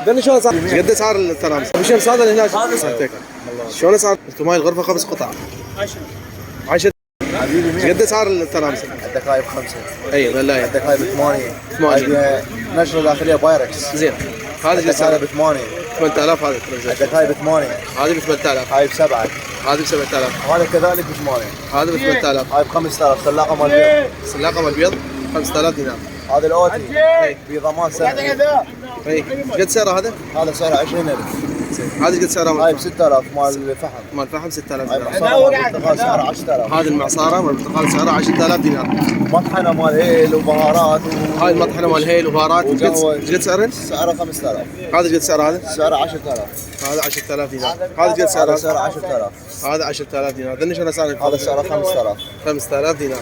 دني شلون صار؟ قد اسعار الترامس؟ شلون صار اللي هناك؟ شلون اسعار؟ انتم هاي الغرفه 5 قطع 10 حبيبي. قد اسعار الترامس؟ عندك هاي ب5. اي غلايه. عندك هاي ب8. نشره داخليه بايركس. زين. هذا قد سعرها؟ ب8. 8000 هذا. عندك هاي ب8. هذه ب 8000. هاي ب7. هذه ب 7000. وهذا كذلك ب8. هذا ب 8000. هاي ب5000 سلاقه مال البيض. سلاقه مال البيض 5000 دينار. هذا الاوتي بضمان سنه. اي قد سعره هذا؟ هذا سعره 20000. هذا قد سعره؟ هاي ب6000 مال الفحم. مال الفحم 6000 هاي دينار. البرتقال سعره 10000. هذه المعصاره مال البرتقال سعرها 10000 دينار. مطحنه مال هيل وبهارات هاي المطحنه مال هيل وبهارات قد سعرها؟ سعره 5000. هذا قد سعره هذا؟ سعره 10000. هذا 10000 دينار. هذا قد سعره؟ هذا سعره 10000. هذا 10000 دينار. ذني شنو سعره؟ هذا سعره 5000. 5000 دينار.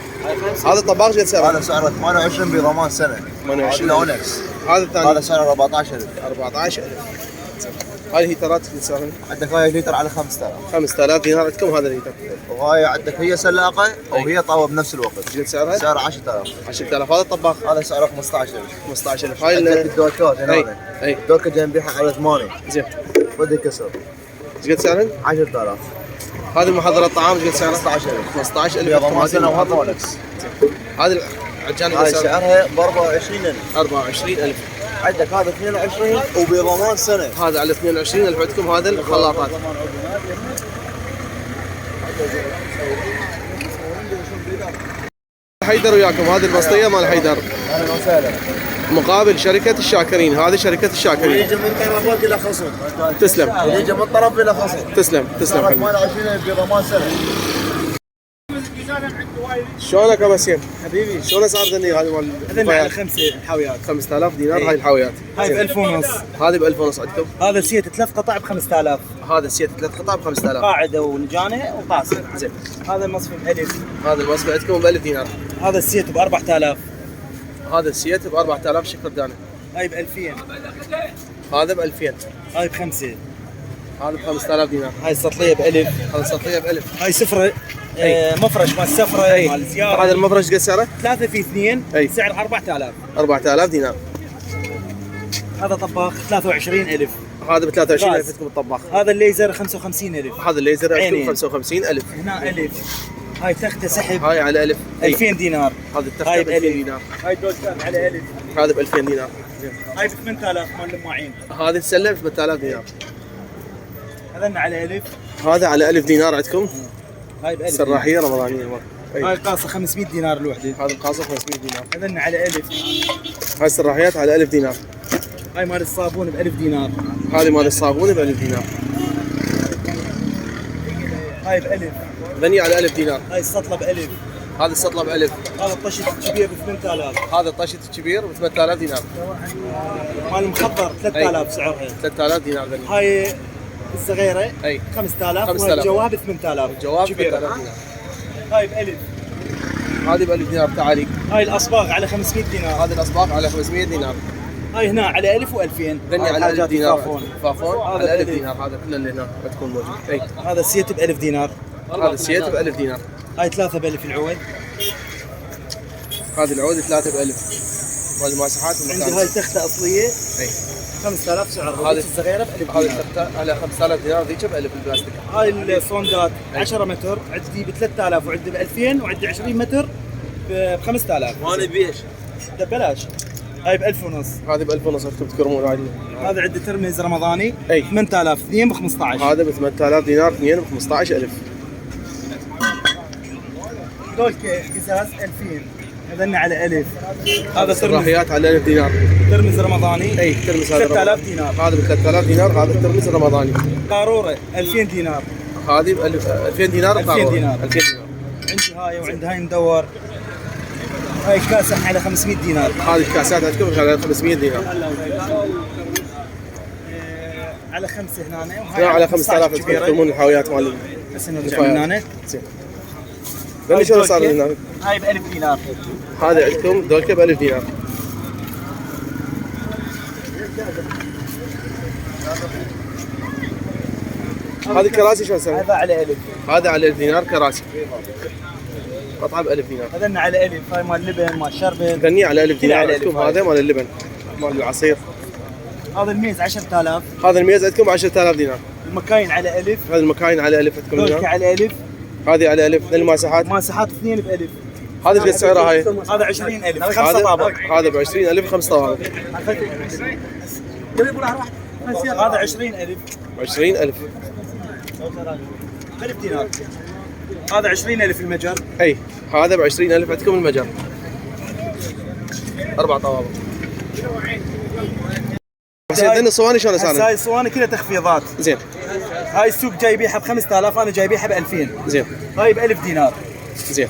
هذا الطباخ قد سعره؟ هذا سعره 28 بضمان سنه. 28. هذا اونكس. هذا الثاني؟ هذا سعره 14000. 14000. هاي الهيترات قد سعرها؟ عندك هاي لتر على 5000. 5000 دينار. عندكم هذا الليتر. وهاي عندك هي سلاقه وهي طاوه بنفس الوقت. قد سعرها؟ سعره 10000. 10000. هذا الطباخ؟ هذا سعره 15000. 15000. هاي عندك الدوكات هنا. اي الدوكه جاي نبيعها على 8. زين. بدي كسر. قد سعرها؟ 10000. هذه محضره الطعام قد سعرها؟ 15000. 15000 ضمان سنه وهذا اونكس. هذه العجانه هاي قد سعرها؟ سعرها ب 24000. 24000. عندك هذا 22 وبضمان سنه. هذا على 22000. عندكم هذا الخلاطات. حيدر وياكم. هذه البسطيه مال حيدر اهلا وسهلا. مقابل شركه الشاكرين. هذه شركه الشاكرين. يجي من طرف الى خصم. تسلم. يجي من طرف الى خصم. تسلم سعرك حبيبي. 28000 بضمان سنه. شلونك يا بسيم؟ حبيبي شلون اسعار ذني هذه مال هذا على 5 الحاويات. 5000 دينار. هاي الحاويات. هاي ب 1000 ونص. هذه ب 1000 ونص عندكم. هذا سيت 3 قطع ب 5000. هذا السيت 3 قطع ب 5000. قاعده ولجانه وقاصر. زين. هذا المصفي ب 1000. هذا الوصفه عندكم ب 1000 دينار. هذا السيت ب 4000. هذا السيت ب 4000 شكر دانه. هاي ب 2000. هذا ب 2000. هاي ب 5. هذا ب 5000 دينار. هاي السطليه ب 1000. هذا سطحيه ب 1000. هاي سفره مفرش مال سفره مال الزياره. هذا المفرش قد سعره؟ 3 في 2 أي. سعر 4000. 4000 دينار. هذا طباخ 23000. هذا ب 23000 غاز. عندكم الطباخ. هذا الليزر 55000. هذا الليزر عندكم عينين. 55000. هنا 1000. هاي تخته سحب هاي على 1000. 2000 دينار. هذا التخته هاي ب ب 2000 1000. دينار. هاي دوزان على 1000. هذا ب 2000 دينار. هاي ب 8000 مال الماعين. هذه السله ب 8000 دينار. هذا على 1000. هذا على 1000 دينار عندكم. هاي ب 1000. سراحيه رمضانيه. هاي القاصه 500 دينار الوحده. هذا القاصه 500 دينار. هذا على 1000. هاي السراحيات على 1000 دينار. هاي مال الصابون ب 1000 دينار. هذه مال الصابون ب 1000 دينار. هاي ب 1000. ذني على 1000 دينار. هاي السطله ب 1000. هذه السطله ب 1000. هذا الطشت الكبير ب 8000. هذا الطشت الكبير ب 8000 دينار. مال المخضر 3000 سعرها. 3000 دينار ذني. هاي الصغيره اي 5000. 5000. وهي الجواب 8000. الجواب كبيرة. 3000 دينار. هاي ب 1000. هذه ب 1000 دينار تعالي. هاي الاصباغ على 500 دينار. هذه الاصباغ على 500 دينار. هاي هنا على 1000 و2000. ذني على 1000 دينار. فافون على 1000 دينار. هذا كله اللي هنا بتكون موجود. اي هذا السيت ب 1000 دينار. هذا السيت ب 1000 دينار. هاي 3 ب 1000 العود. هذه العود 3 ب 1000. والماسحات عندي هاي تخته اصليه اي 5000 سعرها. هذه الصغيره ب 1000 هذه دينار. التخته على 5000 دينار. ذيك ب 1000 البلاستيك. هاي الصوندات 10 متر عندي ب 3000 وعندي ب 2000 وعندي 20 متر ب 5000. وانا بيش. ده ببلاش. هاي ب 1000 ونص. هذه ب 1000 ونص. انتم تكرمون عادي. هذا عندي ترمز رمضاني اي 8000 2 ب 15. هذا ب 8000 دينار. 2 ب 15000. دول قزاز 2000. هذا على 1000. هذا ترمز الراحيات على 1000 دينار. ترمز رمضاني. اي ترمز هذا 3000 دينار. هذا ب 3000 دينار. هذا الترمز الرمضاني. قاروره 2000 دينار. هذه ب 2000 دينار. 2000 دينار. 2000 دينار. عندي هاي وعندي هاي مدور. هاي كاسة على 500 دينار. هذه الكاسات عندكم على 500 دينار. على 5 هنا. لا على 5000 تكرمون الحاويات مال. بس نرجع من هنا. زين. ذني شنو صار هنا؟ هاي ب 1000 دينار. هذا عندكم دولكه ب 1000 دينار. هذه كراسي شلون سعرها؟ هذا على 1000. هذا على 1000 دينار كراسي. قطعه ب 1000 دينار. هذا على 1000. هاي مال لبن مال شربت. ذني على 1000 دينار. على عندكم 1000. هذا مال اللبن مال العصير. هذا الميز 10000. هذا الميز عندكم ب 10000 دينار. المكاين على الف. هذه المكاين على الف عندكم دولكي هنا. على الف. هذه على الف. ذي المساحات. مساحات 2 بألف. هذه قد سعرها هاي؟ هذا 20000 5 طابق. هذا ب 20000 5 طوابق. هذا 20000. 20000. 1000 دينار. هذا 20000 المجر. اي هذا ب 20000 عندكم المجر. 4 طوابق. حسين ذن الصواني شلون هسه اسعارها؟ هاي الصواني كلها تخفيضات. زين. هاي السوق جاي يبيعها ب 5000، انا جاي يبيعها ب 2000. زين. هاي ب 1000 دينار. زين.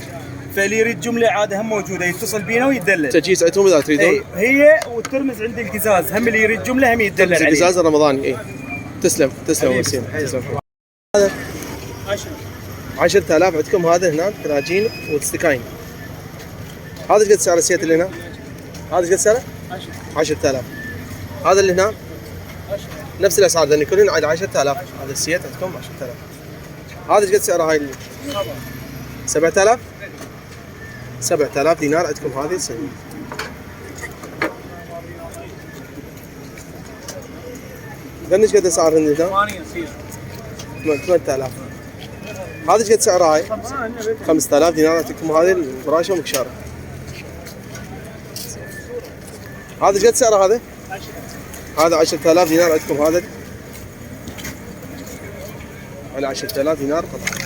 فاللي يريد جمله عاده هم موجوده، يتصل بينا ويدلل. تجهيز عندهم اذا تريدون. اي هي والترمز عند القزاز، هم اللي يريد جمله هم يدلل عليه. القزاز الرمضاني. اي تسلم تسلم وسيم. تسلم. هذا 10000 عندكم. هذا هنا تراجين والستكاين. هذا ايش قد سعر السيت اللي هنا؟ هذا ايش قد سعره؟ 10000. هذا اللي هنا نفس الاسعار ذني كلهم عاد 10000. هذا السيت عندكم 10000. هذا ايش قد سعره هاي؟ 7000. 7000 دينار عندكم هذه السنة. ذني ايش قد اسعار هنا؟ 8000. هذا ايش قد سعرها هاي؟ 5000 دينار عندكم هذه الفراشه ومكشاره. هذا ايش قد سعره هذا؟ هذا 10000 دينار عندكم هذا على 10000 دينار قطعه.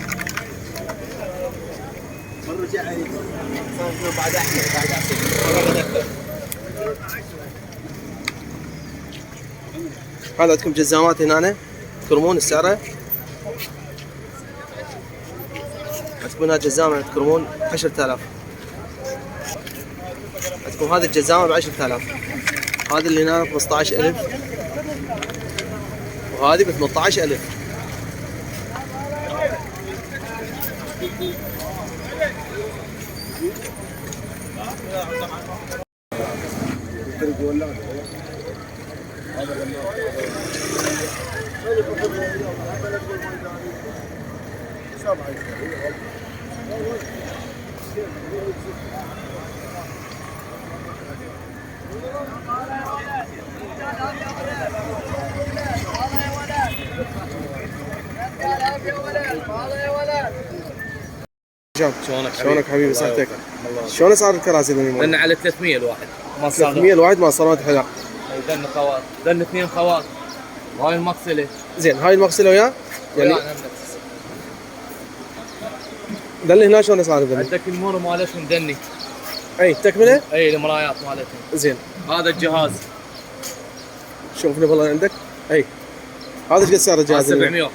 هذا عندكم جزامات هنا تكرمون السعره. عندكم هنا جزامه تكرمون 10000. عندكم هذه الجزامه ب 10000. هذا اللي هنا ب 15000 وهذه ب 18000. شلونك حبيبي صحتك؟ شلون اسعار الكراسي ذني؟ لان على 300 الواحد ما صار 300 الواحد ما صارت حلق. ذن خوات ذن 2 خوات وهاي المغسله. زين هاي المغسله وياه؟ يعني يعني ذا اللي هنا شلون اسعار ذني؟ عندك المور مالتهم ذني. اي تكمله؟ اي المرايات مالتهم. زين هذا الجهاز شوفني والله عندك. اي هذا ايش قد سعر الجهاز؟ 750.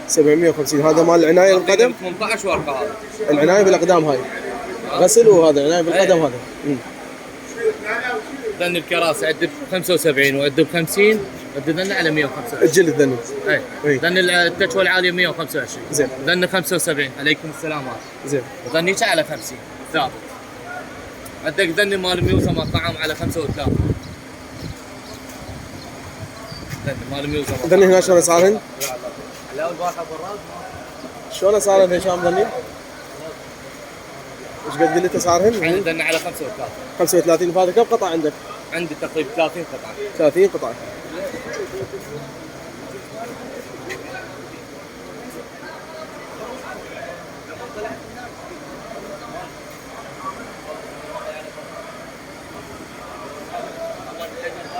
750. هذا مال العنايه بالقدم؟ 18 ورقه هذا. العنايه بالاقدام هاي غسل وهذا العنايه بالقدم هذا. ذن الكراسي عندي ب 75 وعندي ب 50 عندي ذن على 125. الجلد ذني. اي ذن التكوى العاليه 125. زين. ذن 75. عليكم السلام. زين. وذنيك على 50 ثابت. عندك ذني مال 108 طعام على 35. ذني مال 108. ذني هنا شلون اسعارهن؟ لا الواحد براد. شلون اسعارهن هشام ذني؟ ايش قد قلت اسعارهن؟ عندي ذني على 35. 35. هذا كم قطعه عندك؟ عندي تقريبا 30 قطعه. 30 قطعه.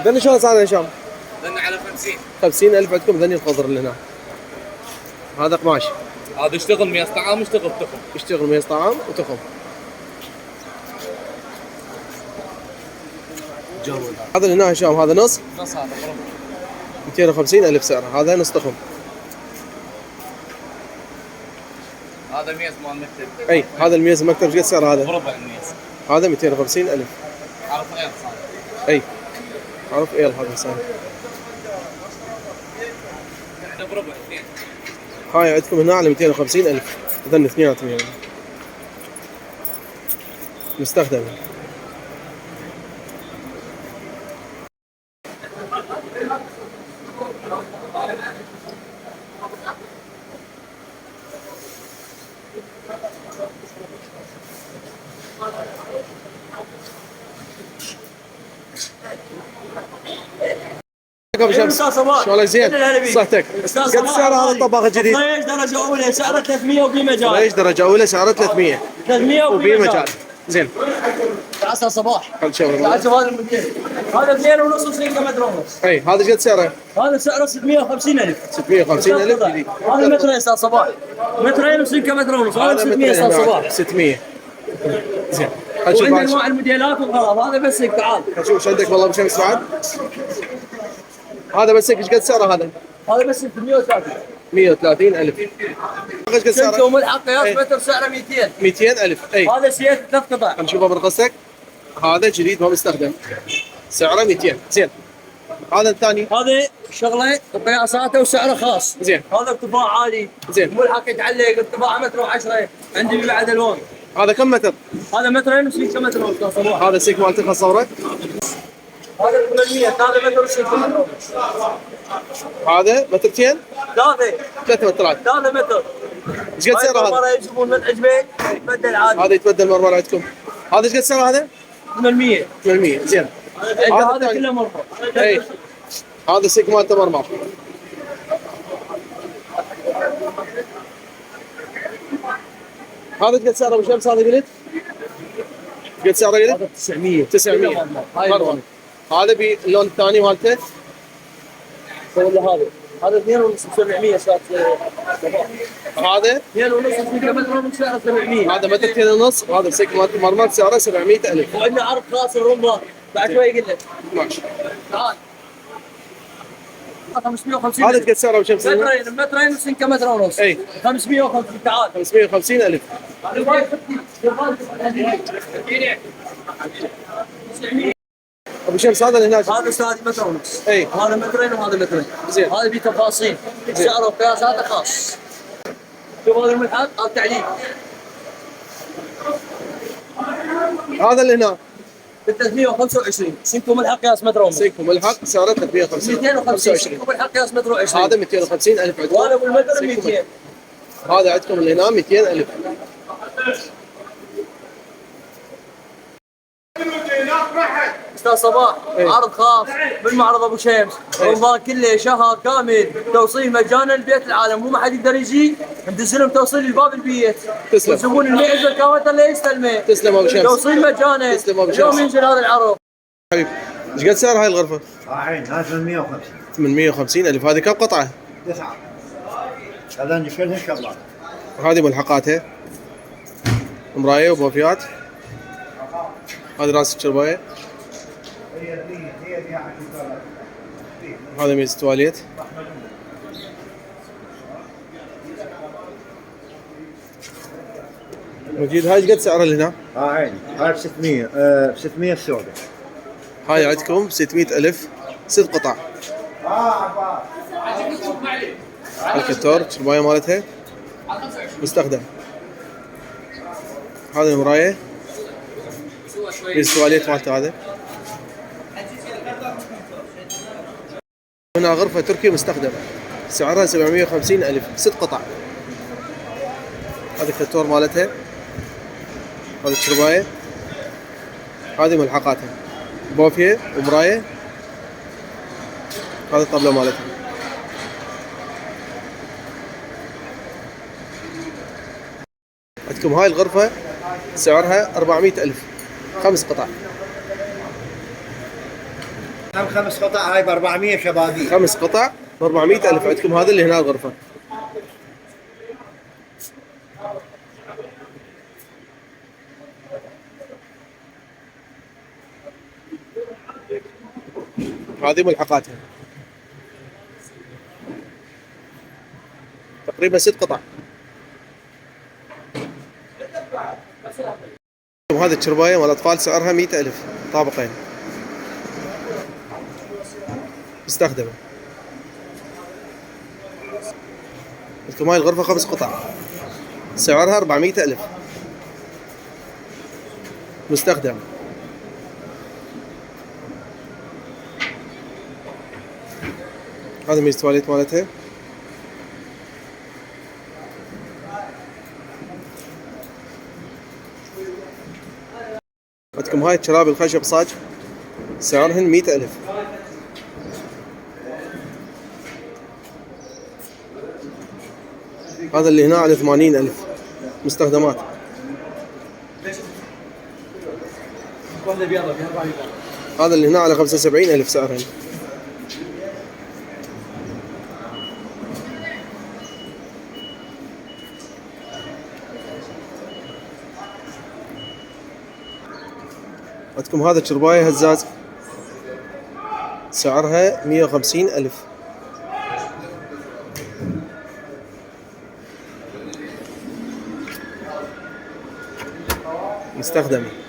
ذني شلون اسعارهن هشام؟ ذني على 50. 50000 عندكم ذني الخضر اللي هنا. هذا قماش. هذا يشتغل 100 طعام يشتغل تخم. يشتغل 100 طعام وتخم. جو هذا اللي هنا هشام هذا نص نص هذا بربع. 250000 سعره. هذا نص تخم. هذا ميز مال مكتب. اي هذا الميز المكتب ايش قد سعره هذا؟ بربع الميز. هذا 250000. عرف غير صار. اي عرف ايه هذا صار. احنا بربع اثنين. هاي عندكم هنا على 250000. ذن اثنيناتهم يعني مستخدم. ابو شمس؟ أستاذ صباح. شلونك زين؟ كل الهلا بيك. صحتك. أستاذ قد صباح سعر هذا هذه الطباخ الجديد؟ فريش درجة أولى سعره 300 وفي مجال. فريش درجة أولى سعره 300 300 وفي مجال. زين. تعال أستاذ صباح. خل شوف تعال شوف هذا الموديل. هذا 2 ونص وسنكة متر ونص. اي هذا قد سعره؟ هذا سعره 650,000. 650,000 جديد. هذا مترين أستاذ صباح. مترين وسنكة متر ونص. هذا 600 أستاذ صباح. 600. زين. خل نشوف وعندنا أنواع الموديلات والغراض. هذا بس هيك تعال. خل نشوف ايش عندك والله ابو شمس بعد. هذا بس ايش قد سعره هذا؟ هذا بس 330. 130,000. ايش قد سنكة سعره؟ وملحق قياس إيه. متر سعره 200. 200,000. اي هذا سيات 3 قطع. خل نشوفه برقصك. هذا جديد ما مستخدم. سعره 200. زين. هذا الثاني. هذا شغله وقياساته وسعره خاص. زين. هذا ارتفاع عالي. زين. ملحق يتعلق ارتفاع متر و10. عندي بعد الوان. هذا كم متر؟ هذا مترين وسنكة متر ونص صباح. هذا السيك مالتك اصورك. هذا 800. هذا متر وسنكة متر ونص. هذا مترتين؟ 3 مترات. 3 متر. ايش قد سعره هذا؟ مرة يجيبون من عجبه يتبدل عادي. هذا يتبدل مرمر عندكم. هذا ايش قد سعره هذا؟ 800. 800. زين. هذا الثاني. كله مرة. اي هذا السيك مالته مرمر. هذا ايش قد سعره ابو شمس هذا قلت؟ ايش قد سعره قلت؟ هذا 900. 900. هاي مرمر. هذا باللون الثاني مالته. ولا هذا 2 ونص 700 صار. هذا 2 ونص وسنكة متر ونص سعره 700. هذا مترتين ونص. هذا السيك مالته مرمر سعره 700,000. وعندنا عرض خاص الرمضان بعد شوي يقول لك. ماشي. تعال 550. هذا ايش قد سعره ابو شمس؟ مترين وسنكة متر ونص. اي 550. تعال 550,000. ابو شمس هذا اللي هناك. هذا استاذ متر ونص. اي هذا مترين وهذا مترين. زين. هذا فيه تفاصيل. سعره وقياساته خاص. شوف هذا الملحق التعليق هذا اللي هناك. ب 325. سنكم ملحق قياس متر ونص. سيكم ملحق سعره 350. 250. سنكم ملحق قياس متر و20. هذا 250,000 عندكم. وهذا ابو المتر سيكم 200. هذا عندكم اللي هنا 200,000. استاذ صباح إيه. عرض خاص من معرض ابو شمس. رمضان كله شهر كامل توصيل مجانا لبيت العالم. مو ما حد يقدر يجي ندز لهم توصيل لباب البيت. تسلم. والزبون اللي يعزل كامل اللي يستلمه. تسلم ابو شمس. توصيل مجانا. تسلم أبو شمس. اليوم ينزل هذا العرض. حبيبي ايش قد سعر هاي الغرفه؟ صحيح هذا 850. 850,000. هذه كم قطعه؟ 9. هذا نشيلها شغلات. هذه ملحقاتها مرايه وبوفيات. هذه راس الشربايه. هذا ميز تواليت. مجيد هاي ايش قد سعرها اللي هنا؟ عين هاي ب 600 ب 600 السوداء. هاي عندكم 600,000 6 قطع. الكتور الشربايه مالتها مستخدم. هذا المرايه ميز تواليت مالته. هذا هنا غرفة تركي مستخدم سعرها 750,000 6 قطع. هذا الكتور مالتها. هذا الشرباية. هذه ملحقاتها بوفية ومراية. هذا الطبلة مالتها. عندكم هاي الغرفة سعرها 400,000 5 قطع. 5 قطع هاي ب 400 شبابيك. 5 قطع ب 400,000. عندكم هذا اللي هنا الغرفة. هذه ملحقاتها تقريبا 6 قطع. وهذا الشرباية مال الأطفال سعرها 100,000 طابقين مستخدمة. عندكم هاي الغرفة 5 قطع سعرها 400,000 مستخدم. هذا ميز تواليت مالتها. عندكم هاي الشراب الخشب صاج سعرهن 100,000. هذا اللي هنا على 80,000 مستخدمات. هذا اللي هنا على 75,000 سعرهن. عندكم هذا شرباية هزاز سعرها 150,000 مستخدمة.